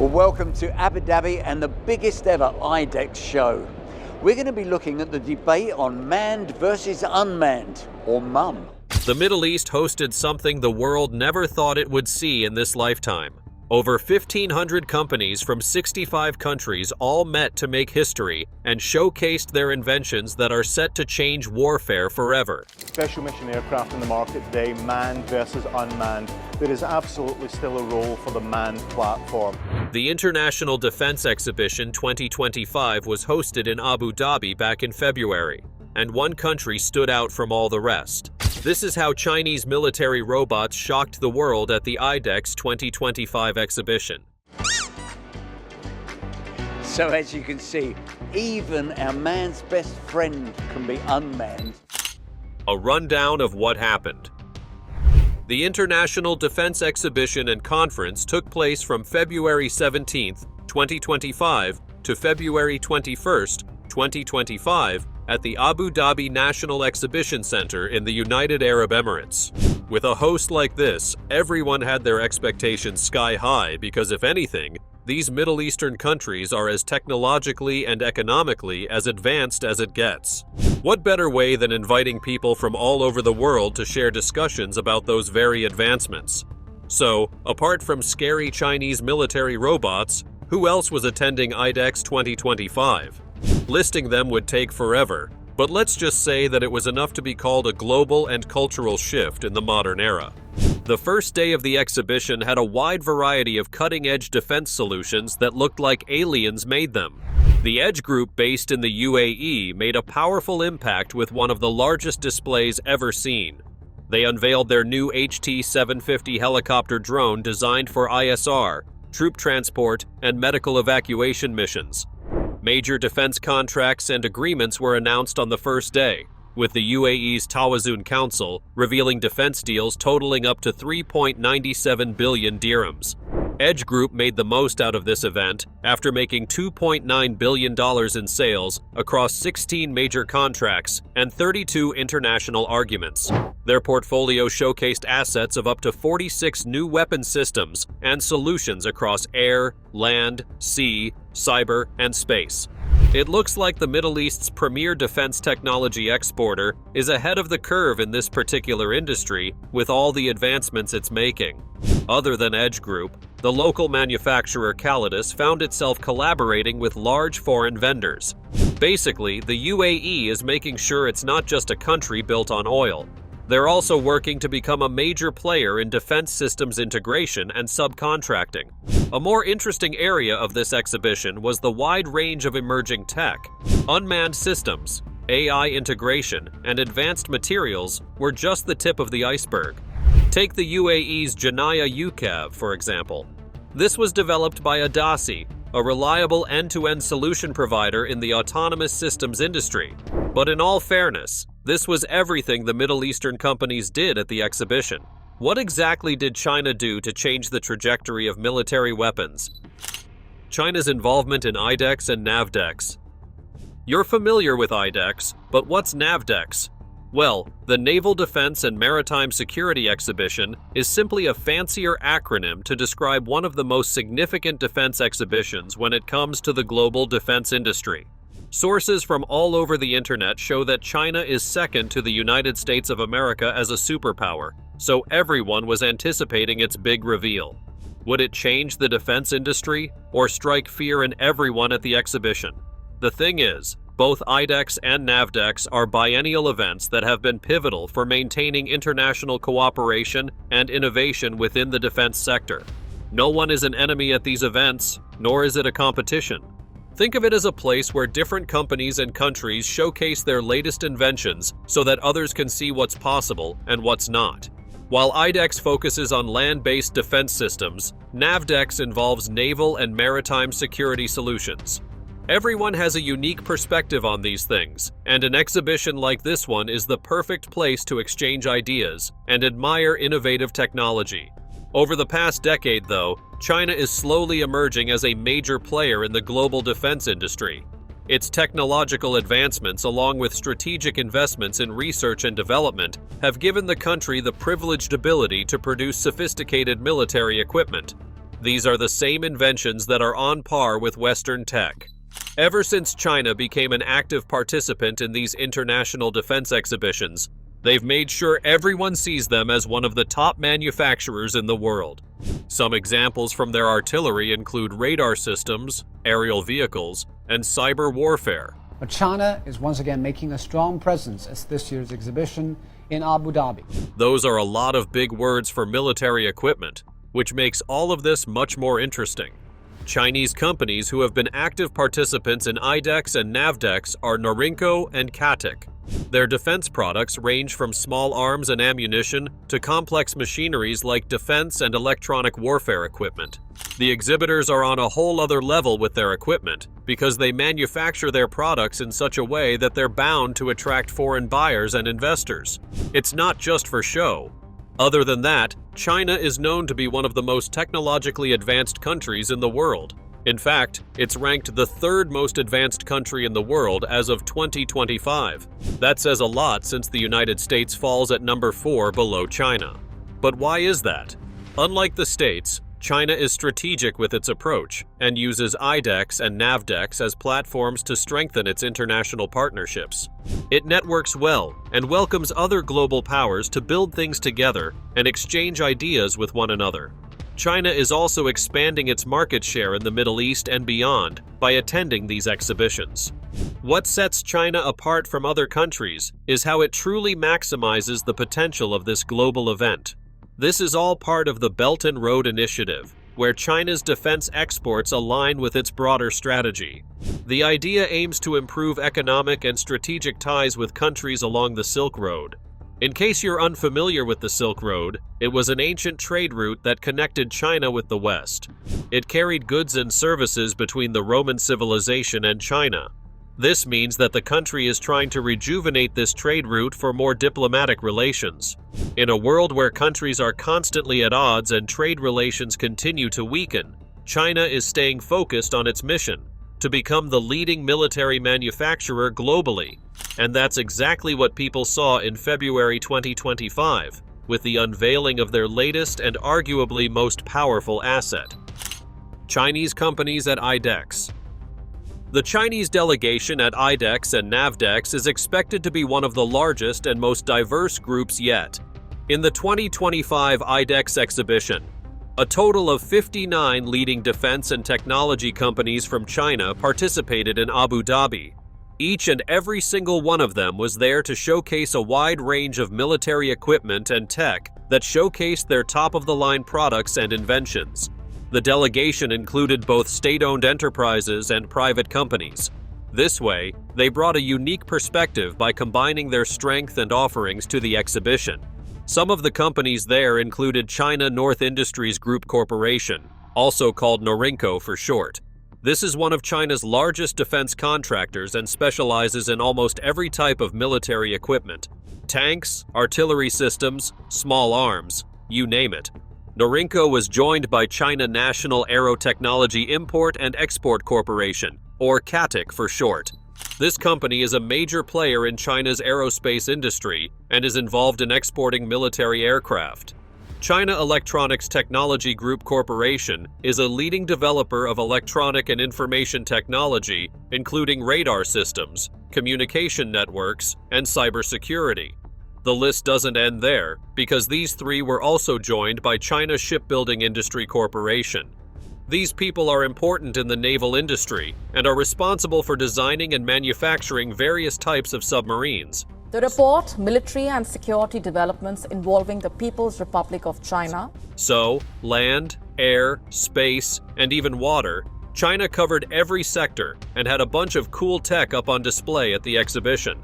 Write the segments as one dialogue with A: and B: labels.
A: Well, welcome to Abu Dhabi and the biggest ever Idex show. We're going to be looking at the debate on manned versus unmanned, or MUM.
B: The Middle East hosted something the world never thought it would see in this lifetime. Over 1,500 companies from 65 countries all met to make history and showcased their inventions that are set to change warfare forever.
C: Special mission aircraft in the market today, manned versus unmanned. There is absolutely still a role for the manned platform.
B: The International Defense Exhibition 2025 was hosted in Abu Dhabi back in February, and one country stood out from all the rest. This is how Chinese military robots shocked the world at the Idex 2025 exhibition.
A: So as you can see, even our man's best friend can be unmanned.
B: A rundown of what happened. The International Defense Exhibition and Conference took place from February 17, 2025 to February 21, 2025 at the Abu Dhabi National Exhibition Center in the United Arab Emirates. With a host like this, everyone had their expectations sky high because, if anything, these Middle Eastern countries are as technologically and economically as advanced as it gets. What better way than inviting people from all over the world to share discussions about those very advancements? So, apart from scary Chinese military robots, who else was attending Idex 2025? Listing them would take forever, but let's just say that it was enough to be called a global and cultural shift in the modern era. The first day of the exhibition had a wide variety of cutting-edge defense solutions that looked like aliens made them. The Edge Group, based in the UAE, made a powerful impact with one of the largest displays ever seen. They unveiled their new HT-750 helicopter drone designed for ISR, troop transport, and medical evacuation missions. Major defense contracts and agreements were announced on the first day, with the UAE's Tawazun Council revealing defense deals totaling up to 3.97 billion dirhams. Edge Group made the most out of this event after making $2.9 billion in sales across 16 major contracts and 32 international arguments. Their portfolio showcased assets of up to 46 new weapon systems and solutions across air, land, sea, cyber, and space. It looks like the Middle East's premier defense technology exporter is ahead of the curve in this particular industry with all the advancements it's making. Other than Edge Group, the local manufacturer Calidus found itself collaborating with large foreign vendors. Basically, the UAE is making sure it's not just a country built on oil. They're also working to become a major player in defense systems integration and subcontracting. A more interesting area of this exhibition was the wide range of emerging tech. Unmanned systems, AI integration, and advanced materials were just the tip of the iceberg. Take the UAE's Janaya UCAV, for example. This was developed by Adasi, a reliable end-to-end solution provider in the autonomous systems industry. But in all fairness, this was everything the Middle Eastern companies did at the exhibition. What exactly did China do to change the trajectory of military weapons? China's involvement in Idex and Navdex. You're familiar with Idex, but what's Navdex? Well, the Naval Defense and Maritime Security Exhibition is simply a fancier acronym to describe one of the most significant defense exhibitions when it comes to the global defense industry. Sources from all over the internet show that China is second to the United States of America as a superpower, so everyone was anticipating its big reveal. Would it change the defense industry or strike fear in everyone at the exhibition? The thing is, both Idex and Navdex are biennial events that have been pivotal for maintaining international cooperation and innovation within the defense sector. No one is an enemy at these events, nor is it a competition. Think of it as a place where different companies and countries showcase their latest inventions so that others can see what's possible and what's not. While Idex focuses on land-based defense systems, Navdex involves naval and maritime security solutions. Everyone has a unique perspective on these things, and an exhibition like this one is the perfect place to exchange ideas and admire innovative technology. Over the past decade, though, China is slowly emerging as a major player in the global defense industry. Its technological advancements, along with strategic investments in research and development, have given the country the privileged ability to produce sophisticated military equipment. These are the same inventions that are on par with Western tech. Ever since China became an active participant in these international defense exhibitions, they've made sure everyone sees them as one of the top manufacturers in the world. Some examples from their artillery include radar systems, aerial vehicles, and cyber warfare.
D: But China is once again making a strong presence at this year's exhibition in Abu Dhabi.
B: Those are a lot of big words for military equipment, which makes all of this much more interesting. Chinese companies who have been active participants in Idex and Navdex are Norinco and Katic. Their defense products range from small arms and ammunition to complex machineries like defense and electronic warfare equipment. The exhibitors are on a whole other level with their equipment because they manufacture their products in such a way that they're bound to attract foreign buyers and investors. It's not just for show. Other than that, China is known to be one of the most technologically advanced countries in the world. In fact, it's ranked the third most advanced country in the world as of 2025. That says a lot since the United States falls at number 4 below China. But why is that? Unlike the States, China is strategic with its approach and uses Idex and Navdex as platforms to strengthen its international partnerships. It networks well and welcomes other global powers to build things together and exchange ideas with one another. China is also expanding its market share in the Middle East and beyond by attending these exhibitions. What sets China apart from other countries is how it truly maximizes the potential of this global event. This is all part of the Belt and Road Initiative, where China's defense exports align with its broader strategy. The idea aims to improve economic and strategic ties with countries along the Silk Road. In case you're unfamiliar with the Silk Road, it was an ancient trade route that connected China with the West. It carried goods and services between the Roman civilization and China. This means that the country is trying to rejuvenate this trade route for more diplomatic relations. In a world where countries are constantly at odds and trade relations continue to weaken, China is staying focused on its mission to become the leading military manufacturer globally. And that's exactly what people saw in February 2025, with the unveiling of their latest and arguably most powerful asset. Chinese companies at Idex. The Chinese delegation at Idex and Navdex is expected to be one of the largest and most diverse groups yet. In the 2025 Idex exhibition, a total of 59 leading defense and technology companies from China participated in Abu Dhabi. Each and every single one of them was there to showcase a wide range of military equipment and tech that showcased their top-of-the-line products and inventions. The delegation included both state-owned enterprises and private companies. This way, they brought a unique perspective by combining their strength and offerings to the exhibition. Some of the companies there included China North Industries Group Corporation, also called Norinco for short. This is one of China's largest defense contractors and specializes in almost every type of military equipment. Tanks, artillery systems, small arms, you name it. Norinco was joined by China National Aerotechnology Import and Export Corporation, or CATIC for short. This company is a major player in China's aerospace industry and is involved in exporting military aircraft. China Electronics Technology Group Corporation is a leading developer of electronic and information technology, including radar systems, communication networks, and cybersecurity. The list doesn't end there, because these three were also joined by China Shipbuilding Industry Corporation. These people are important in the naval industry and are responsible for designing and manufacturing various types of submarines.
E: The report, military and security developments involving the People's Republic of China.
B: So, land, air, space, and even water, China covered every sector and had a bunch of cool tech up on display at the exhibition.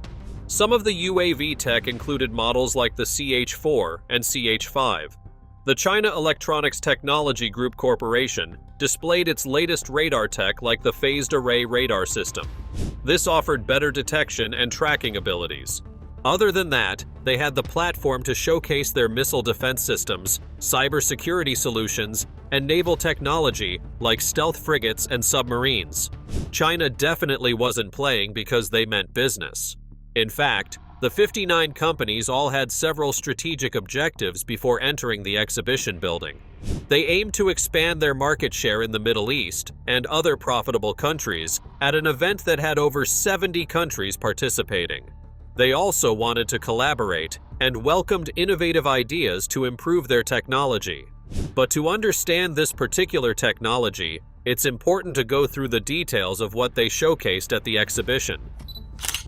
B: Some of the UAV tech included models like the CH-4 and CH-5. The China Electronics Technology Group Corporation displayed its latest radar tech like the phased array radar system. This offered better detection and tracking abilities. Other than that, they had the platform to showcase their missile defense systems, cybersecurity solutions, and naval technology like stealth frigates and submarines. China definitely wasn't playing because they meant business. In fact, the 59 companies all had several strategic objectives before entering the exhibition building. They aimed to expand their market share in the Middle East and other profitable countries at an event that had over 70 countries participating. They also wanted to collaborate and welcomed innovative ideas to improve their technology. But to understand this particular technology, it's important to go through the details of what they showcased at the exhibition.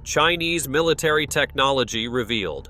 B: Chinese military technology revealed.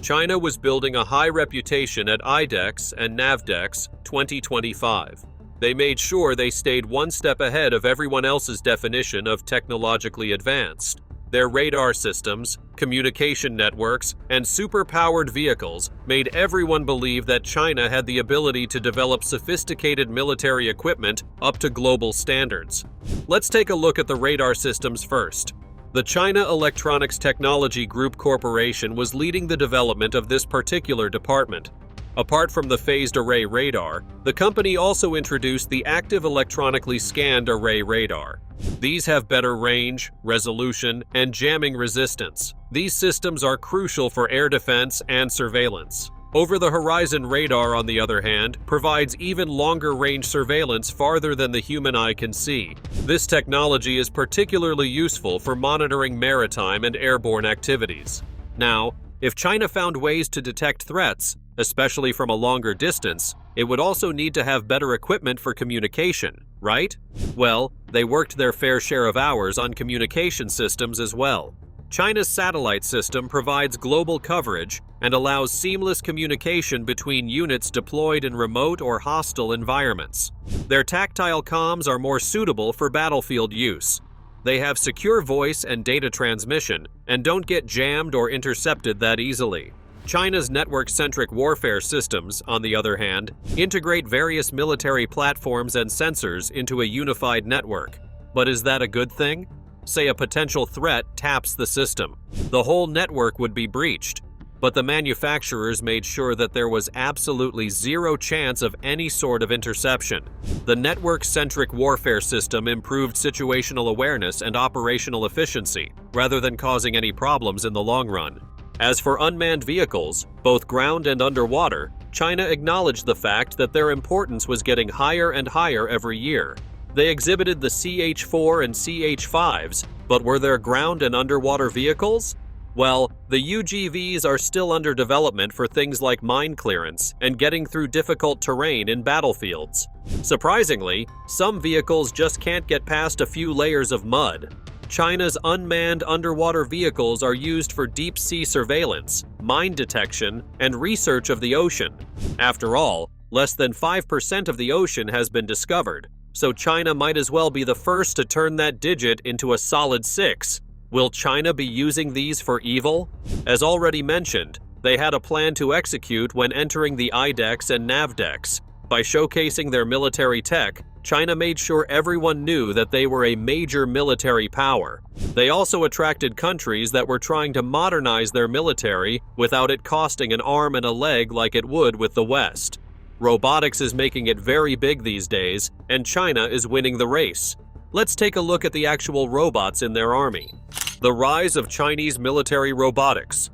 B: China was building a high reputation at Idex and Navdex 2025. They made sure they stayed one step ahead of everyone else's definition of technologically advanced. Their radar systems, communication networks, and super-powered vehicles made everyone believe that China had the ability to develop sophisticated military equipment up to global standards. Let's take a look at the radar systems first. The China Electronics Technology Group Corporation was leading the development of this particular department. Apart from the phased array radar, the company also introduced the active electronically scanned array radar. These have better range, resolution, and jamming resistance. These systems are crucial for air defense and surveillance. Over-the-horizon radar, on the other hand, provides even longer-range surveillance farther than the human eye can see. This technology is particularly useful for monitoring maritime and airborne activities. Now, if China found ways to detect threats, especially from a longer distance, it would also need to have better equipment for communication, right? Well, they worked their fair share of hours on communication systems as well. China's satellite system provides global coverage and allows seamless communication between units deployed in remote or hostile environments. Their tactile comms are more suitable for battlefield use. They have secure voice and data transmission and don't get jammed or intercepted that easily. China's network-centric warfare systems, on the other hand, integrate various military platforms and sensors into a unified network. But is that a good thing? Say a potential threat taps the system. The whole network would be breached. But the manufacturers made sure that there was absolutely zero chance of any sort of interception. The network-centric warfare system improved situational awareness and operational efficiency, rather than causing any problems in the long run. As for unmanned vehicles, both ground and underwater, China acknowledged the fact that their importance was getting higher and higher every year. They exhibited the CH-4 and CH-5s, but were there ground and underwater vehicles? Well, the UGVs are still under development for things like mine clearance and getting through difficult terrain in battlefields. Surprisingly, some vehicles just can't get past a few layers of mud. China's unmanned underwater vehicles are used for deep-sea surveillance, mine detection, and research of the ocean. After all, less than 5% of the ocean has been discovered, so China might as well be the first to turn that digit into a solid 6. Will China be using these for evil? As already mentioned, they had a plan to execute when entering the Idex and Navdex. By showcasing their military tech, China made sure everyone knew that they were a major military power. They also attracted countries that were trying to modernize their military without it costing an arm and a leg like it would with the West. Robotics is making it very big these days, and China is winning the race. Let's take a look at the actual robots in their army. The rise of Chinese military robotics.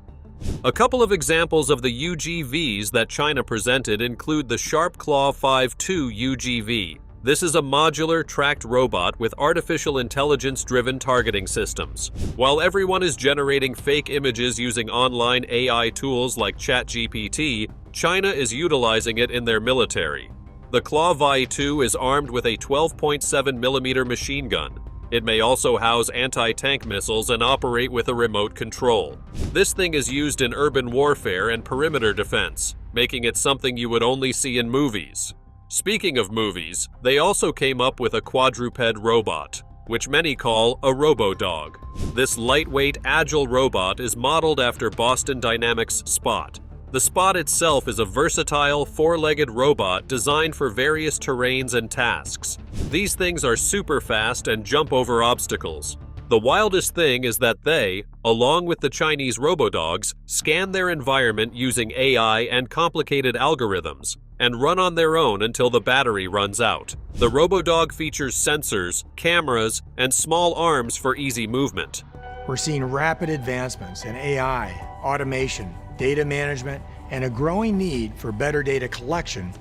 B: A couple of examples of the UGVs that China presented include the Sharp Claw 5-2 UGV. This is a modular, tracked robot with artificial intelligence-driven targeting systems. While everyone is generating fake images using online AI tools like ChatGPT, China is utilizing it in their military. The Claw 2 is armed with a 12.7mm machine gun. It may also house anti-tank missiles and operate with a remote control. This thing is used in urban warfare and perimeter defense, making it something you would only see in movies. Speaking of movies, they also came up with a quadruped robot, which many call a robo-dog. This lightweight, agile robot is modeled after Boston Dynamics' Spot. The Spot itself is a versatile, four-legged robot designed for various terrains and tasks. These things are super fast and jump over obstacles. The wildest thing is that they, along with the Chinese robodogs, scan their environment using AI and complicated algorithms, and run on their own until the battery runs out. The robodog features sensors, cameras, and small arms for easy movement.
F: We're seeing rapid advancements in AI, automation, data management, and a growing need for better data collection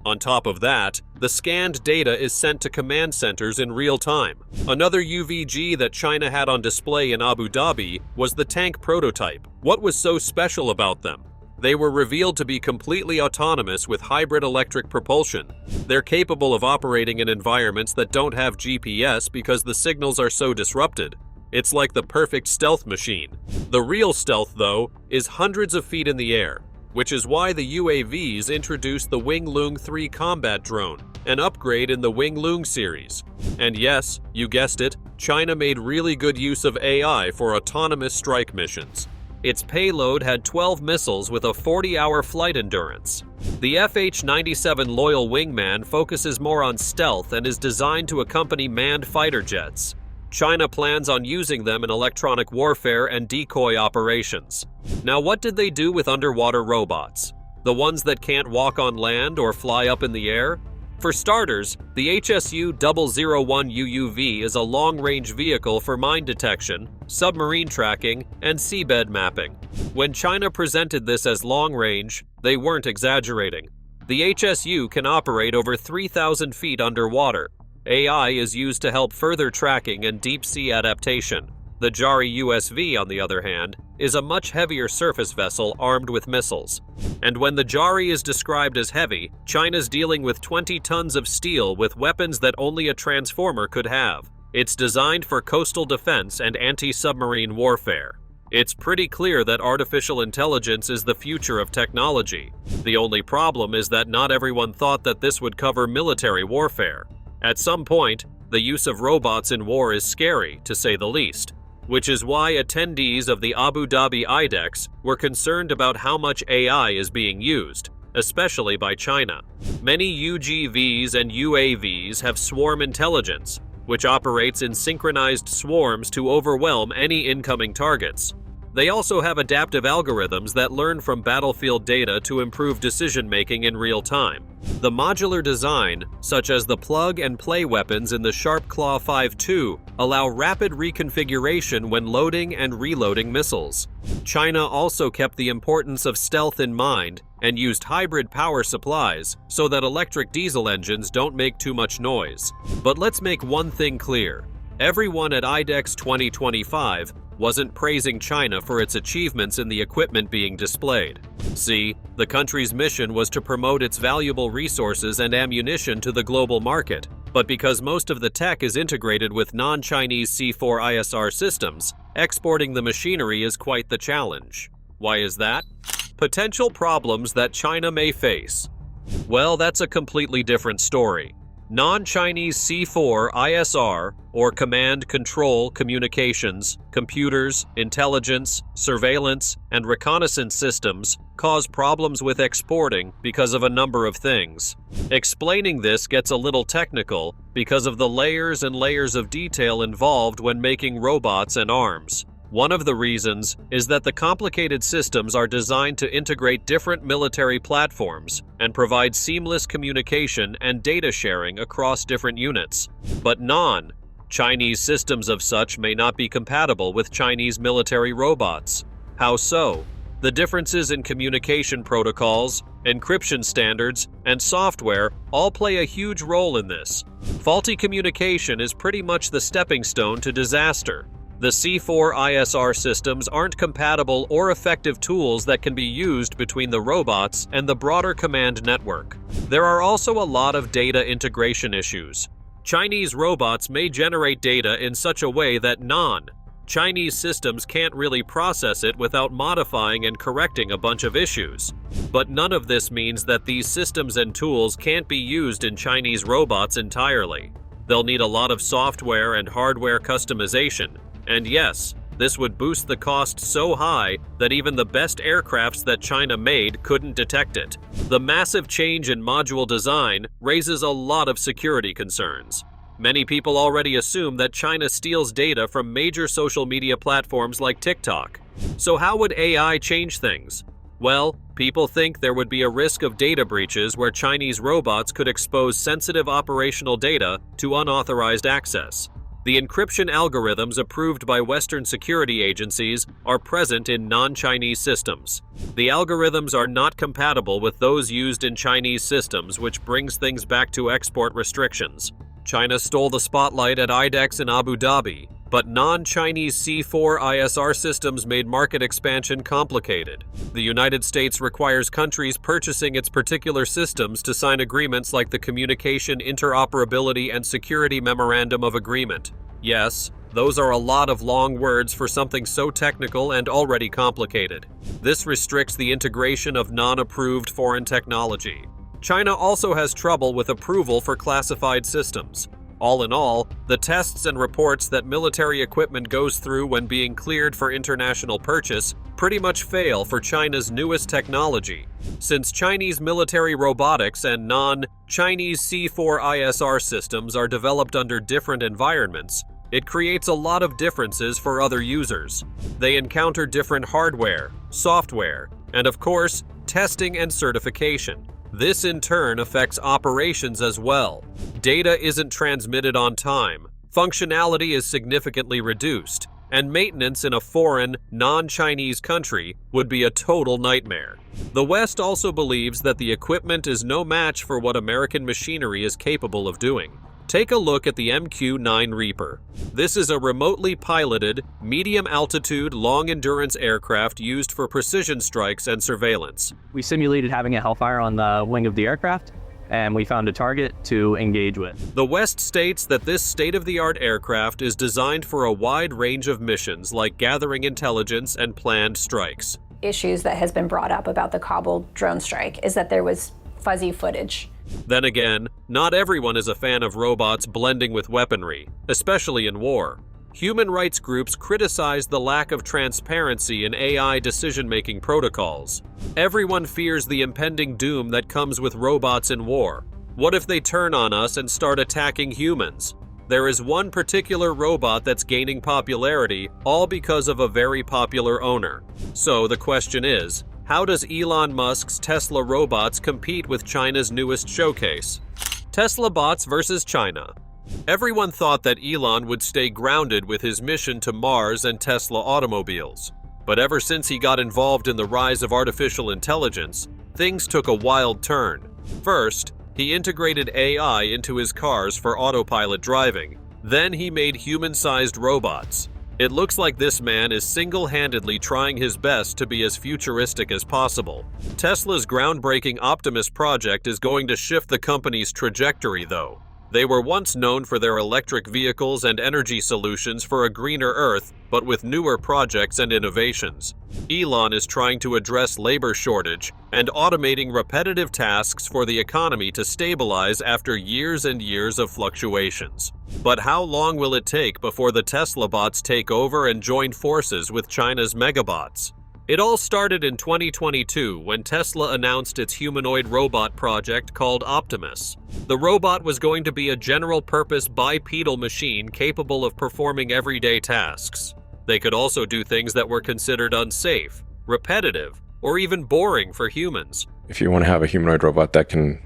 B: On top of that, the scanned data is sent to command centers in real time. Another UVG that China had on display in Abu Dhabi was the tank prototype. What was so special about them? They were revealed to be completely autonomous with hybrid electric propulsion. They're capable of operating in environments that don't have GPS because the signals are so disrupted. It's like the perfect stealth machine. The real stealth, though, is hundreds of feet in the air, which is why the UAVs introduced the Wing Lung 3 combat drone, an upgrade in the Wing Lung series. And yes, you guessed it, China made really good use of AI for autonomous strike missions. Its payload had 12 missiles with a 40-hour flight endurance. The FH-97 Loyal Wingman focuses more on stealth and is designed to accompany manned fighter jets. China plans on using them in electronic warfare and decoy operations. Now, what did they do with underwater robots? The ones that can't walk on land or fly up in the air? For starters, the HSU-001 UUV is a long-range vehicle for mine detection, submarine tracking, and seabed mapping. When China presented this as long-range, they weren't exaggerating. The HSU can operate over 3,000 feet underwater. AI is used to help further tracking and deep-sea adaptation. The Jari USV, on the other hand, is a much heavier surface vessel armed with missiles. And when the Jari is described as heavy, China's dealing with 20 tons of steel with weapons that only a transformer could have. It's designed for coastal defense and anti-submarine warfare. It's pretty clear that artificial intelligence is the future of technology. The only problem is that not everyone thought that this would cover military warfare. At some point, the use of robots in war is scary, to say the least, which is why attendees of the Abu Dhabi Idex were concerned about how much AI is being used, especially by China. Many UGVs and UAVs have swarm intelligence, which operates in synchronized swarms to overwhelm any incoming targets. They also have adaptive algorithms that learn from battlefield data to improve decision-making in real time. The modular design, such as the plug-and-play weapons in the Sharp Claw 5.2, allow rapid reconfiguration when loading and reloading missiles. China also kept the importance of stealth in mind and used hybrid power supplies so that electric diesel engines don't make too much noise. But let's make one thing clear. Everyone at Idex 2025 wasn't praising China for its achievements in the equipment being displayed. See, the country's mission was to promote its valuable resources and ammunition to the global market, but because most of the tech is integrated with non-Chinese C4ISR systems, exporting the machinery is quite the challenge. Why is that? Potential problems that China may face. Well, that's a completely different story. Non-Chinese C4 ISR, or command, control, communications, computers, intelligence, surveillance, and reconnaissance systems cause problems with exporting because of a number of things. Explaining this gets a little technical because of the layers and layers of detail involved when making robots and arms. One of the reasons is that the complicated systems are designed to integrate different military platforms and provide seamless communication and data sharing across different units. But non-Chinese systems of such may not be compatible with Chinese military robots. How so? The differences in communication protocols, encryption standards, and software all play a huge role in this. Faulty communication is pretty much the stepping stone to disaster. The C4 ISR systems aren't compatible or effective tools that can be used between the robots and the broader command network. There are also a lot of data integration issues. Chinese robots may generate data in such a way that non-Chinese systems can't really process it without modifying and correcting a bunch of issues. But none of this means that these systems and tools can't be used in Chinese robots entirely. They'll need a lot of software and hardware customization. And yes, this would boost the cost so high that even the best aircrafts that China made couldn't detect it. The massive change in module design raises a lot of security concerns. Many people already assume that China steals data from major social media platforms like TikTok. So how would AI change things? Well, people think there would be a risk of data breaches where Chinese robots could expose sensitive operational data to unauthorized access. The encryption algorithms approved by Western security agencies are present in non-Chinese systems. The algorithms are not compatible with those used in Chinese systems, which brings things back to export restrictions. China stole the spotlight at Idex in Abu Dhabi, but non-Chinese C4 ISR systems made market expansion complicated. The United States requires countries purchasing its particular systems to sign agreements like the Communication Interoperability and Security Memorandum of Agreement. Yes, those are a lot of long words for something so technical and already complicated. This restricts the integration of non-approved foreign technology. China also has trouble with approval for classified systems. All in all, the tests and reports that military equipment goes through when being cleared for international purchase pretty much fail for China's newest technology. Since Chinese military robotics and non-Chinese C4 ISR systems are developed under different environments, it creates a lot of differences for other users. They encounter different hardware, software, and of course, testing and certification. This in turn affects operations as well. Data isn't transmitted on time, functionality is significantly reduced, and maintenance in a foreign, non-Chinese country would be a total nightmare. The West also believes that the equipment is no match for what American machinery is capable of doing. Take a look at the MQ-9 Reaper. This is a remotely piloted, medium-altitude, long-endurance aircraft used for precision strikes and surveillance.
G: We simulated having a Hellfire on the wing of the aircraft, and we found a target to engage with.
B: The West states that this state-of-the-art aircraft is designed for a wide range of missions like gathering intelligence and planned strikes.
H: Issues that has been brought up about the Kabul drone strike is that there was fuzzy footage.
B: Then again, not everyone is a fan of robots blending with weaponry, especially in war. Human rights groups criticize the lack of transparency in AI decision-making protocols. Everyone fears the impending doom that comes with robots in war. What if they turn on us and start attacking humans? There is one particular robot that's gaining popularity, all because of a very popular owner. So the question is, how does Elon Musk's Tesla robots compete with China's newest showcase? Tesla bots versus China. Everyone thought that Elon would stay grounded with his mission to Mars and Tesla automobiles. But ever since he got involved in the rise of artificial intelligence, things took a wild turn. First, he integrated AI into his cars for autopilot driving. Then he made human-sized robots. It looks like this man is single-handedly trying his best to be as futuristic as possible. Tesla's groundbreaking Optimus project is going to shift the company's trajectory, though. They were once known for their electric vehicles and energy solutions for a greener Earth, but with newer projects and innovations. Elon is trying to address labor shortage and automating repetitive tasks for the economy to stabilize after years and years of fluctuations. But how long will it take before the Tesla bots take over and join forces with China's megabots? It all started in 2022 when Tesla announced its humanoid robot project called Optimus. The robot was going to be a general-purpose bipedal machine capable of performing everyday tasks. They could also do things that were considered unsafe, repetitive, or even boring for humans.
I: If you want to have a humanoid robot that can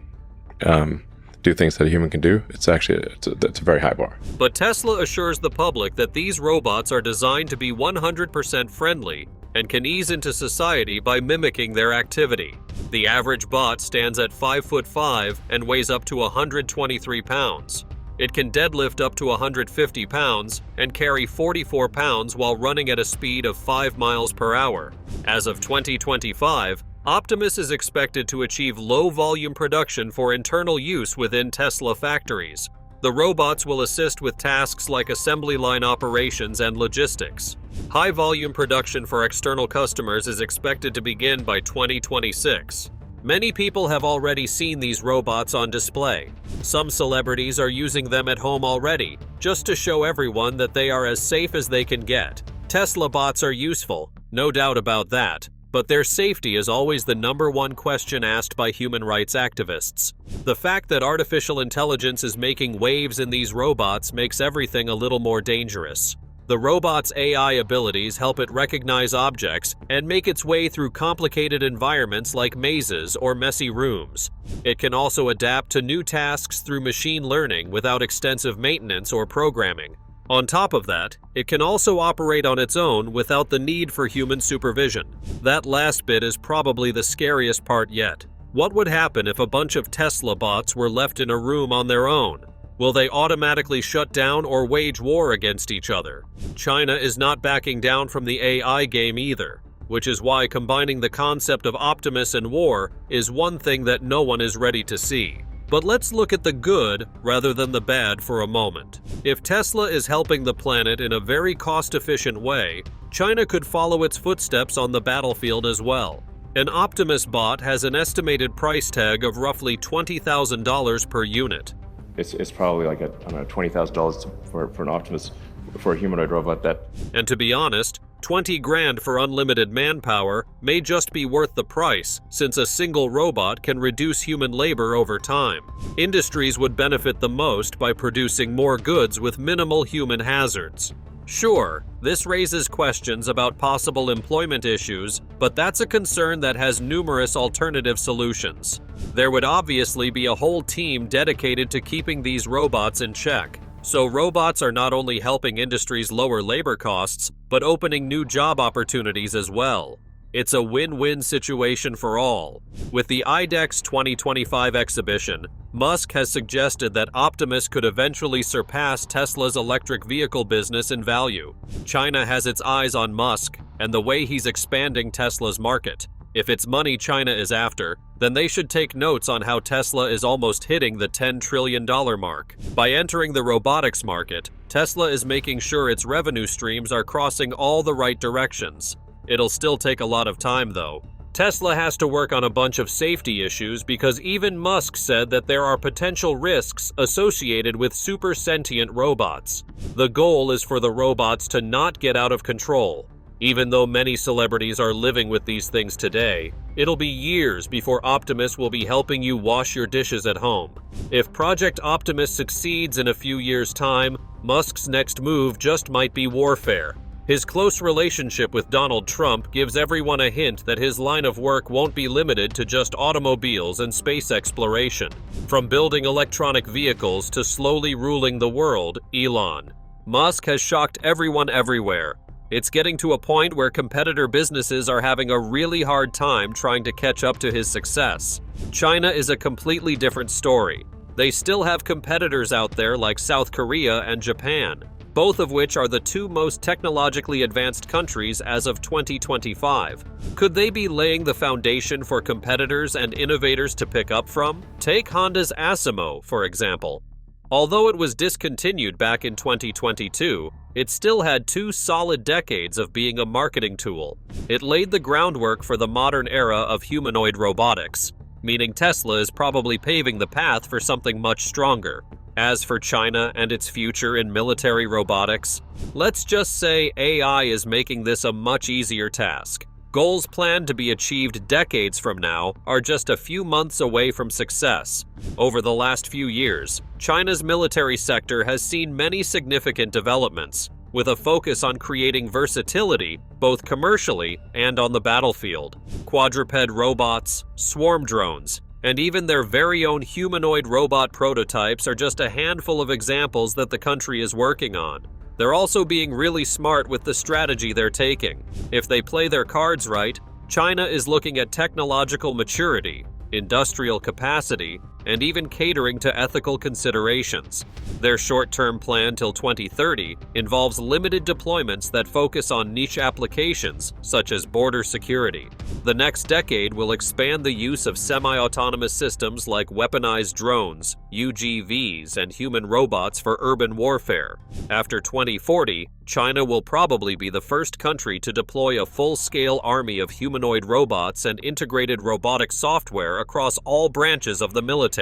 I: do things that a human can do, it's a very high bar.
B: But Tesla assures the public that these robots are designed to be 100% friendly and can ease into society by mimicking their activity. The average bot stands at 5'5" and weighs up to 123 pounds. It can deadlift up to 150 pounds and carry 44 pounds while running at a speed of 5 miles per hour. As of 2025, Optimus is expected to achieve low-volume production for internal use within Tesla factories. The robots will assist with tasks like assembly line operations and logistics. High-volume production for external customers is expected to begin by 2026. Many people have already seen these robots on display. Some celebrities are using them at home already, just to show everyone that they are as safe as they can get. Tesla bots are useful, no doubt about that. But their safety is always the #1 question asked by human rights activists. The fact that artificial intelligence is making waves in these robots makes everything a little more dangerous. The robot's AI abilities help it recognize objects and make its way through complicated environments like mazes or messy rooms. It can also adapt to new tasks through machine learning without extensive maintenance or programming. On top of that, it can also operate on its own without the need for human supervision. That last bit is probably the scariest part yet. What would happen if a bunch of Tesla bots were left in a room on their own? Will they automatically shut down or wage war against each other? China is not backing down from the AI game either, which is why combining the concept of Optimus and war is one thing that no one is ready to see. But let's look at the good rather than the bad for a moment. If Tesla is helping the planet in a very cost-efficient way, China could follow its footsteps on the battlefield as well. An Optimus bot has an estimated price tag of roughly $20,000 per unit.
I: It's probably like $20,000 for an Optimus, for a humanoid robot
B: And to be honest, 20 grand for unlimited manpower may just be worth the price, since a single robot can reduce human labor over time. Industries would benefit the most by producing more goods with minimal human hazards. Sure, this raises questions about possible employment issues, but that's a concern that has numerous alternative solutions. There would obviously be a whole team dedicated to keeping these robots in check. So robots are not only helping industries lower labor costs, but opening new job opportunities as well. It's a win-win situation for all. With the Idex 2025 exhibition, Musk has suggested that Optimus could eventually surpass Tesla's electric vehicle business in value. China has its eyes on Musk and the way he's expanding Tesla's market. If it's money China is after, then they should take notes on how Tesla is almost hitting the $10 trillion mark. By entering the robotics market, Tesla is making sure its revenue streams are crossing all the right directions. It'll still take a lot of time, though. Tesla has to work on a bunch of safety issues because even Musk said that there are potential risks associated with super sentient robots. The goal is for the robots to not get out of control. Even though many celebrities are living with these things today, it'll be years before Optimus will be helping you wash your dishes at home. If Project Optimus succeeds in a few years' time, Musk's next move just might be warfare. His close relationship with Donald Trump gives everyone a hint that his line of work won't be limited to just automobiles and space exploration. From building electronic vehicles to slowly ruling the world, Elon Musk has shocked everyone everywhere. It's getting to a point where competitor businesses are having a really hard time trying to catch up to his success. China is a completely different story. They still have competitors out there like South Korea and Japan, both of which are the two most technologically advanced countries as of 2025. Could they be laying the foundation for competitors and innovators to pick up from? Take Honda's Asimo, for example. Although it was discontinued back in 2022, it still had 2 solid decades of being a marketing tool. It laid the groundwork for the modern era of humanoid robotics, meaning Tesla is probably paving the path for something much stronger. As for China and its future in military robotics, let's just say AI is making this a much easier task. Goals planned to be achieved decades from now are just a few months away from success. Over the last few years, China's military sector has seen many significant developments, with a focus on creating versatility both commercially and on the battlefield. Quadruped robots, swarm drones, and even their very own humanoid robot prototypes are just a handful of examples that the country is working on. They're also being really smart with the strategy they're taking. If they play their cards right, China is looking at technological maturity, industrial capacity, and even catering to ethical considerations. Their short-term plan till 2030 involves limited deployments that focus on niche applications, such as border security. The next decade will expand the use of semi-autonomous systems like weaponized drones, UGVs, and human robots for urban warfare. After 2040, China will probably be the first country to deploy a full-scale army of humanoid robots and integrated robotic software across all branches of the military.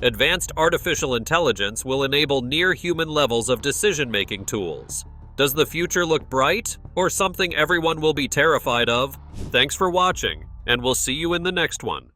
B: Advanced artificial intelligence will enable near-human levels of decision-making tools. Does the future look bright, or something everyone will be terrified of? Thanks for watching, and we'll see you in the next one.